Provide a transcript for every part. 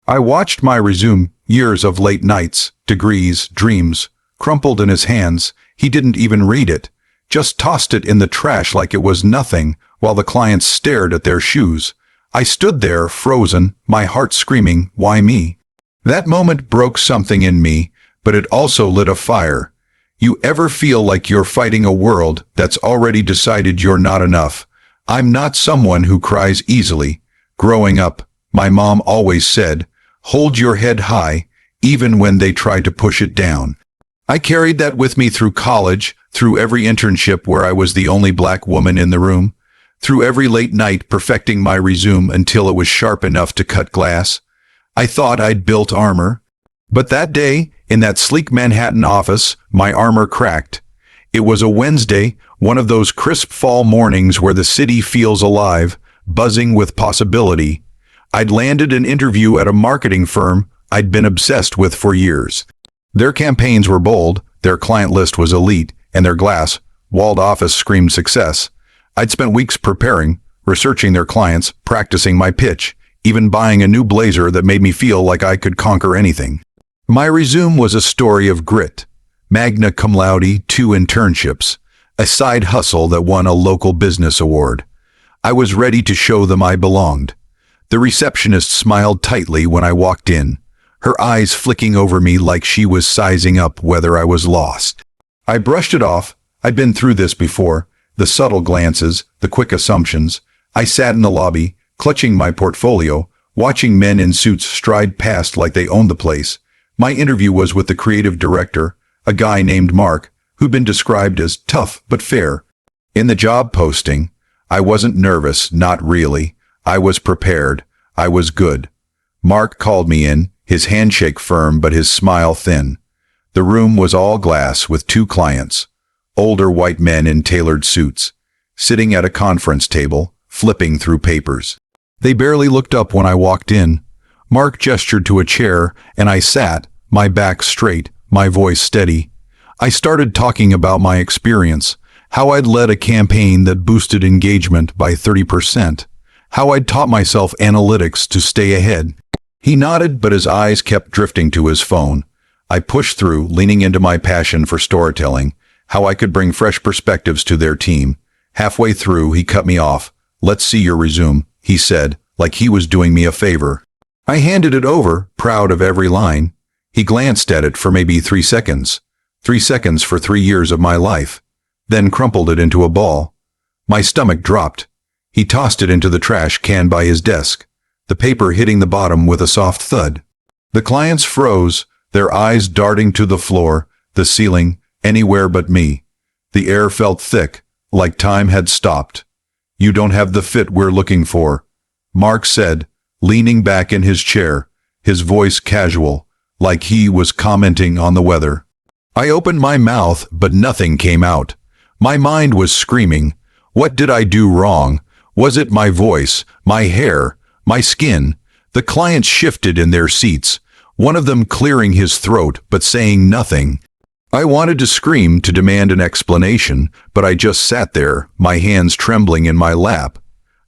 I watched my resume, years of late nights, degrees, dreams, crumpled in his hands. He didn't even read it, just tossed it in the trash like it was nothing, while the clients stared at their shoes. I stood there, frozen, my heart screaming, why me? That moment broke something in me, but it also lit a fire. You ever feel like you're fighting a world that's already decided you're not enough? I'm not someone who cries easily. Growing up, my mom always said, hold your head high, even when they try to push it down. I carried that with me through college, through every internship where I was the only black woman in the room, through every late night perfecting my resume until it was sharp enough to cut glass. I thought I'd built armor. But that day, in that sleek Manhattan office, my armor cracked. It was a Wednesday, one of those crisp fall mornings where the city feels alive, buzzing with possibility. I'd landed an interview at a marketing firm I'd been obsessed with for years. Their campaigns were bold, their client list was elite, and their glass, walled office screamed success. I'd spent weeks preparing, researching their clients, practicing my pitch, even buying a new blazer that made me feel like I could conquer anything. My resume was a story of grit. Magna cum laude, 2 internships, a side hustle that won a local business award. I was ready to show them I belonged. The receptionist smiled tightly when I walked in, her eyes flicking over me like she was sizing up whether I was lost. I brushed it off. I'd been through this before, the subtle glances, the quick assumptions. I sat in the lobby, clutching my portfolio, watching men in suits stride past like they owned the place. My interview was with the creative director, a guy named Mark, who'd been described as tough but fair. In the job posting, I wasn't nervous, not really. I was prepared. I was good. Mark called me in, his handshake firm but his smile thin. The room was all glass with 2 clients, older white men in tailored suits, sitting at a conference table, flipping through papers. They barely looked up when I walked in. Mark gestured to a chair, and I sat, my back straight, my voice steady. I started talking about my experience, how I'd led a campaign that boosted engagement by 30%, how I'd taught myself analytics to stay ahead. He nodded, but his eyes kept drifting to his phone. I pushed through, leaning into my passion for storytelling, how I could bring fresh perspectives to their team. Halfway through, he cut me off. Let's see your resume, he said, like he was doing me a favor. I handed it over, proud of every line. He glanced at it for maybe 3 seconds. 3 seconds for 3 years of my life. Then crumpled it into a ball. My stomach dropped. He tossed it into the trash can by his desk, the paper hitting the bottom with a soft thud. The clients froze, their eyes darting to the floor, the ceiling, anywhere but me. The air felt thick, like time had stopped. You don't have the fit we're looking for, Mark said, leaning back in his chair, his voice casual, like he was commenting on the weather. I opened my mouth, but nothing came out. My mind was screaming. What did I do wrong? Was it my voice, my hair, my skin? The clients shifted in their seats, one of them clearing his throat but saying nothing. I wanted to scream, to demand an explanation, but I just sat there, my hands trembling in my lap.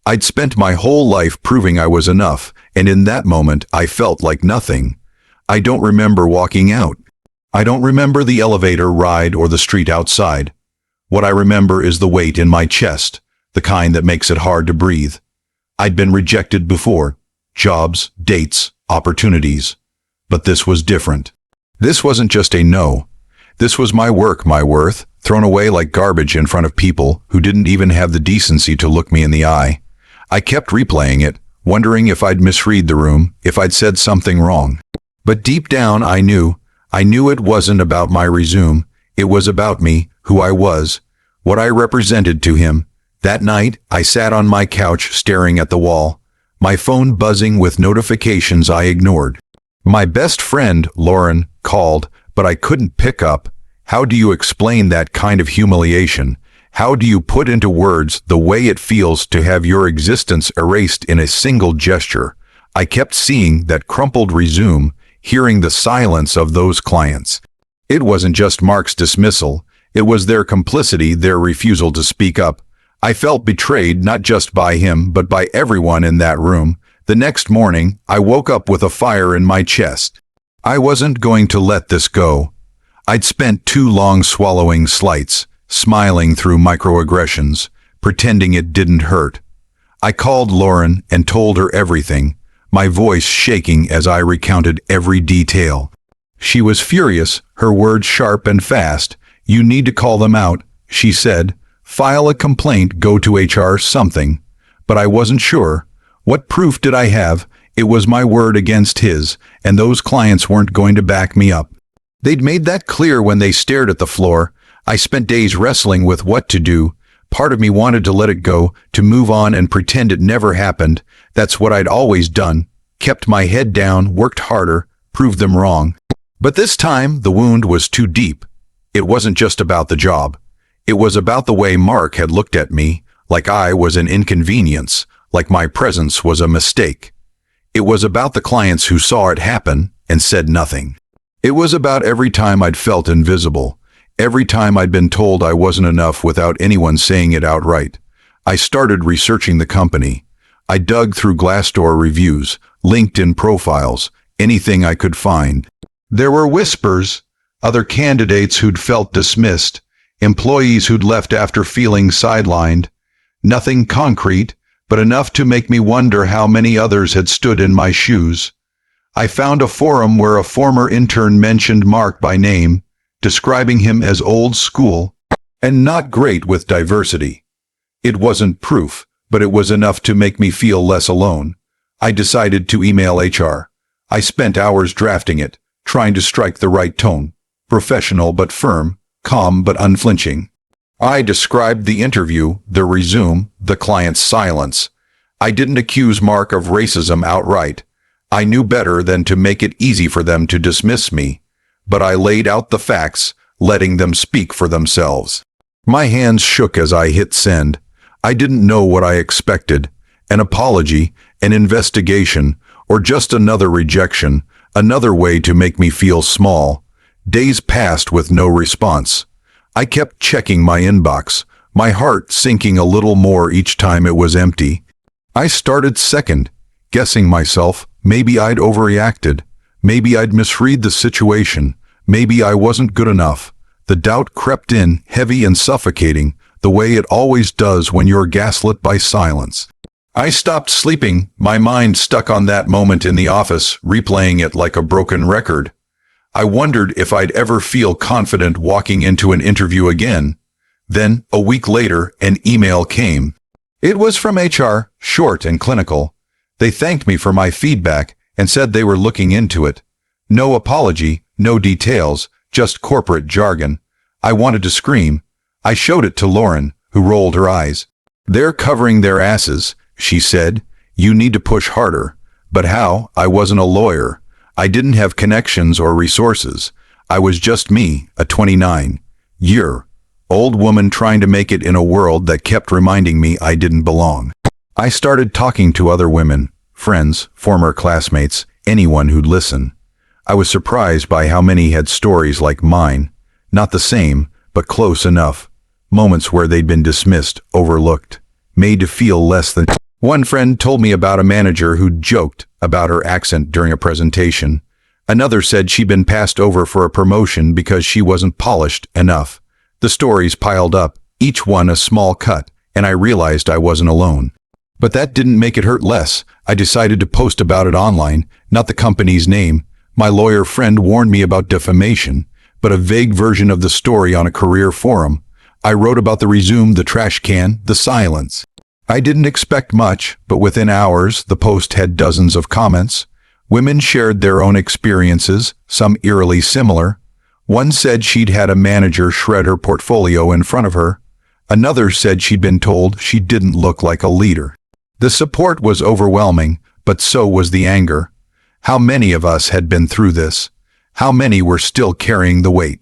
I'd spent my whole life proving I was enough, and in that moment I felt like nothing. I don't remember walking out. I don't remember the elevator ride or the street outside. What I remember is the weight in my chest, the kind that makes it hard to breathe. I'd been rejected before. Jobs, dates, opportunities. But this was different. This wasn't just a no. This was my work, my worth, thrown away like garbage in front of people who didn't even have the decency to look me in the eye. I kept replaying it, wondering if I'd misread the room, if I'd said something wrong. But deep down I knew it wasn't about my resume. It was about me, who I was, what I represented to him. That night, I sat on my couch staring at the wall, my phone buzzing with notifications I ignored. My best friend, Lauren, called, but I couldn't pick up. How do you explain that kind of humiliation? How do you put into words the way it feels to have your existence erased in a single gesture? I kept seeing that crumpled resume, hearing the silence of those clients. It wasn't just Mark's dismissal. It was their complicity, their refusal to speak up. I felt betrayed not just by him, but by everyone in that room. The next morning, I woke up with a fire in my chest. I wasn't going to let this go. I'd spent too long swallowing slights, smiling through microaggressions, pretending it didn't hurt. I called Lauren and told her everything, my voice shaking as I recounted every detail. She was furious, her words sharp and fast. "You need to call them out," she said. "File a complaint, go to HR, something." But I wasn't sure. What proof did I have? It was my word against his, and those clients weren't going to back me up. They'd made that clear when they stared at the floor. I spent days wrestling with what to do. Part of me wanted to let it go, to move on and pretend it never happened. That's what I'd always done. Kept my head down, worked harder, proved them wrong. But this time, the wound was too deep. It wasn't just about the job. It was about the way Mark had looked at me, like I was an inconvenience, like my presence was a mistake. It was about the clients who saw it happen and said nothing. It was about every time I'd felt invisible, every time I'd been told I wasn't enough without anyone saying it outright. I started researching the company. I dug through Glassdoor reviews, LinkedIn profiles, anything I could find. There were whispers, other candidates who'd felt dismissed, employees who'd left after feeling sidelined. Nothing concrete, but enough to make me wonder how many others had stood in my shoes. I found a forum where a former intern mentioned Mark by name, describing him as old school and not great with diversity. It wasn't proof, but it was enough to make me feel less alone. I decided to email HR. I spent hours drafting it, trying to strike the right tone, professional but firm, calm but unflinching. I described the interview, the resume, the client's silence. I didn't accuse Mark of racism outright. I knew better than to make it easy for them to dismiss me. But I laid out the facts, letting them speak for themselves. My hands shook as I hit send. I didn't know what I expected. An apology, an investigation, or just another rejection, another way to make me feel small. Days passed with no response. I kept checking my inbox, my heart sinking a little more each time it was empty. I started second, guessing myself, maybe I'd overreacted. Maybe I'd misread the situation. Maybe I wasn't good enough. The doubt crept in, heavy and suffocating, the way it always does when you're gaslit by silence. I stopped sleeping, my mind stuck on that moment in the office, replaying it like a broken record. I wondered if I'd ever feel confident walking into an interview again. Then, a week later, an email came. It was from HR, short and clinical. They thanked me for my feedback and said they were looking into it. No apology, no details, just corporate jargon. I wanted to scream. I showed it to Lauren, who rolled her eyes. "They're covering their asses," she said. "You need to push harder." But how? I wasn't a lawyer. I didn't have connections or resources. I was just me, a 29-year-old woman trying to make it in a world that kept reminding me I didn't belong. I started talking to other women, friends, former classmates, anyone who'd listen. I was surprised by how many had stories like mine. Not the same, but close enough. Moments where they'd been dismissed, overlooked, made to feel less than. One friend told me about a manager who'd joked about her accent during a presentation. Another said she'd been passed over for a promotion because she wasn't polished enough. The stories piled up, each one a small cut, and I realized I wasn't alone. But that didn't make it hurt less. I decided to post about it online, not the company's name. My lawyer friend warned me about defamation, but a vague version of the story on a career forum. I wrote about the resume, the trash can, the silence. I didn't expect much, but within hours, the post had dozens of comments. Women shared their own experiences, some eerily similar. One said she'd had a manager shred her portfolio in front of her. Another said she'd been told she didn't look like a leader. The support was overwhelming, but so was the anger. How many of us had been through this? How many were still carrying the weight?